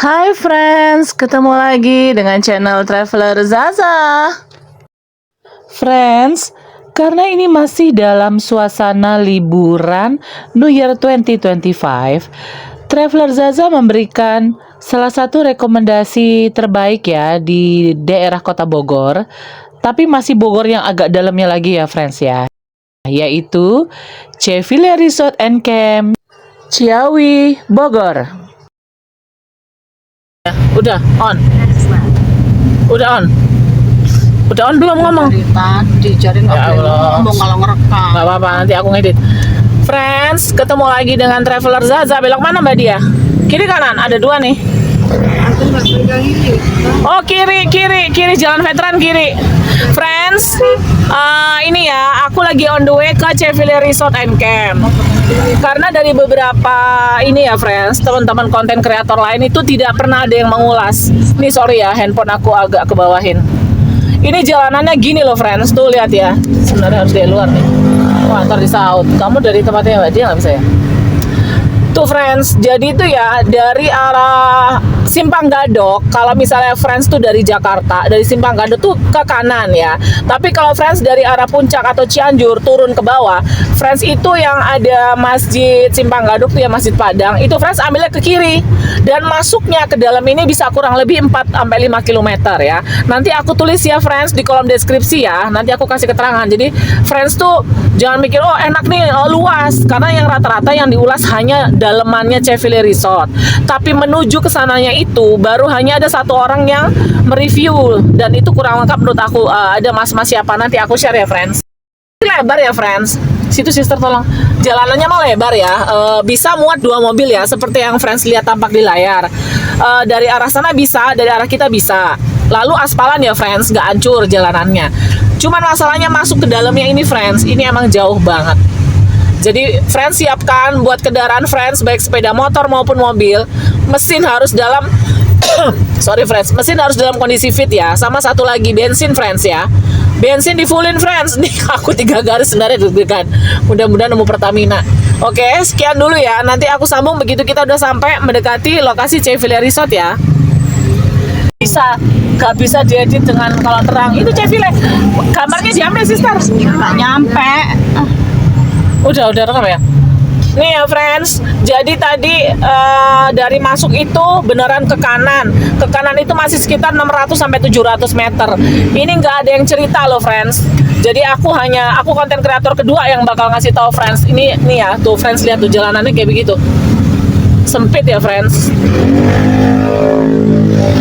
Hai friends, ketemu lagi dengan channel Traveler Zaza. Friends, karena ini masih dalam suasana liburan New Year 2025, Traveler Zaza memberikan salah satu rekomendasi terbaik ya di daerah Kota Bogor. Tapi masih Bogor yang agak dalamnya lagi ya friends ya, yaitu Ceville Resort and Camp, Ciawi, Bogor. Udah on. Udah on. Udah on belum ngomong? Dari tadi jadi nggak Ya boleh Allah. ngomong kalau ngerekam. Gak apa-apa, nanti aku ngedit. Friends, ketemu lagi dengan Traveler Zaza. Belok mana Mbak Dia? Kiri kanan? Ada dua nih. Aku nggak pegang ini. Oh kiri, jalan veteran kiri. Friends, ini ya, aku lagi on the way ke Ceville Resort and Camp. Karena dari beberapa ini ya friends, teman-teman konten kreator lain itu tidak pernah ada yang mengulas. Nih sorry ya, handphone aku agak kebawahin. Ini jalanannya gini loh friends, tuh lihat ya. Sebenarnya harus dari luar nih. Wah ntar disaut. Kamu dari tempatnya Mbak Dia nggak bisa ya? Tuh friends, jadi itu ya dari arah Simpang Gadok. Kalau misalnya friends tuh dari Jakarta, dari Simpang Gadok tuh ke kanan ya. Tapi kalau friends dari arah Puncak atau Cianjur turun ke bawah, friends itu yang ada Masjid Simpang Gadok tuh ya, Masjid Padang, itu friends ambilnya ke kiri. Dan masuknya ke dalam ini bisa kurang lebih 4 sampai 5 km ya. Nanti aku tulis ya friends di kolom deskripsi ya. Nanti aku kasih keterangan. Jadi friends tuh jangan mikir oh enak nih, oh, luas, karena yang rata-rata yang diulas hanya dalemannya Ceville Resort. Tapi menuju ke sananya itu baru hanya ada satu orang yang mereview dan itu kurang lengkap menurut aku. Ada mas-mas siapa nanti aku share ya friends. Lebar ya friends. Situ sister tolong. Jalanannya mah lebar ya. Bisa muat 2 mobil ya seperti yang friends lihat tampak di layar. Dari arah sana bisa, dari arah kita bisa. Lalu aspalan ya friends, nggak hancur jalanannya. Cuman masalahnya masuk ke dalamnya ini friends, ini emang jauh banget. Jadi friends siapkan buat kendaraan friends baik sepeda motor maupun mobil, mesin harus dalam sorry friends, mesin harus dalam kondisi fit ya. Sama satu lagi bensin friends ya. Bensin di fullin friends. Nih aku 3 garis sebenarnya deg-degan. Mudah-mudahan nemu Pertamina. Oke, sekian dulu ya. Nanti aku sambung begitu kita udah sampai mendekati lokasi Ceville Resort ya. Gak bisa diedit dengan kalau terang. Itu Ceville. Gambarnya diambil sister. Nggak nyampe. Udah rekam ya. Nih ya friends, jadi tadi dari masuk itu beneran ke kanan. Ke kanan itu masih sekitar 600 sampai 700 meter. Ini nggak ada yang cerita loh friends. Jadi aku konten kreator kedua yang bakal ngasih tahu friends. Ini nih ya, tuh friends lihat tuh jalanannya kayak begitu. Sempit ya friends.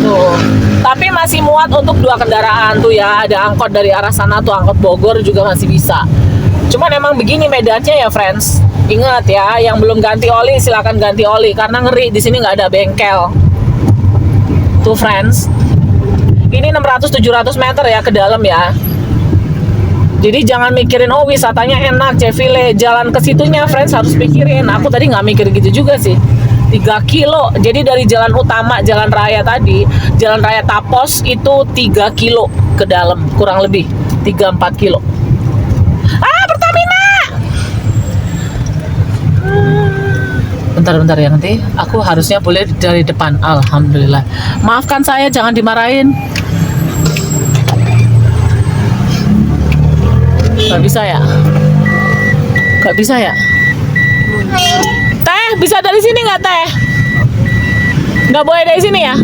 Tuh. Tapi masih muat untuk 2 kendaraan tuh ya. Ada angkot dari arah sana tuh, angkot Bogor juga masih bisa. Cuman emang begini medannya ya friends. Ingat ya, yang belum ganti oli silakan ganti oli karena ngeri di sini nggak ada bengkel. Tuh friends. Ini 600-700 meter ya ke dalam ya. Jadi jangan mikirin oh wisatanya enak Ceville, jalan ke situnya friends harus pikirin. Aku tadi nggak mikir gitu juga sih. 3 kilo. Jadi dari jalan utama, jalan raya tadi, jalan raya Tapos itu 3 kilo ke dalam, kurang lebih 3-4 kilo. Bentar ya, nanti aku harusnya boleh dari depan. Alhamdulillah. Maafkan saya, jangan dimarahin. Gak bisa ya? Teh, bisa dari sini nggak teh? Nggak boleh dari sini ya?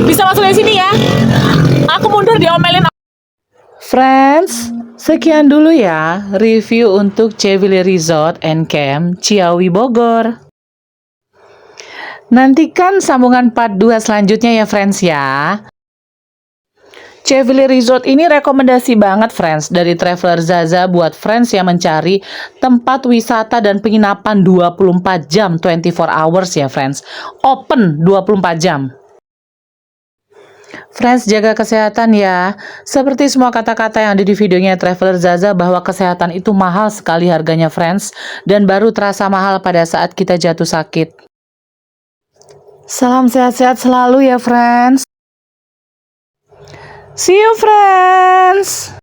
Bisa masuk dari sini ya? Aku mundur diomelin. Friends, sekian dulu ya review untuk Ceville Resort and Camp Ciawi Bogor. Nantikan sambungan part 2 selanjutnya ya friends ya. Ceville Resort ini rekomendasi banget friends dari Traveler Zaza buat friends yang mencari tempat wisata dan penginapan 24 jam 24 hours ya friends. Open 24 jam. Friends, jaga kesehatan ya. Seperti semua kata-kata yang ada di videonya Traveler Zaza bahwa kesehatan itu mahal sekali harganya friends. Dan baru terasa mahal pada saat kita jatuh sakit. Salam sehat-sehat selalu ya friends. See you friends.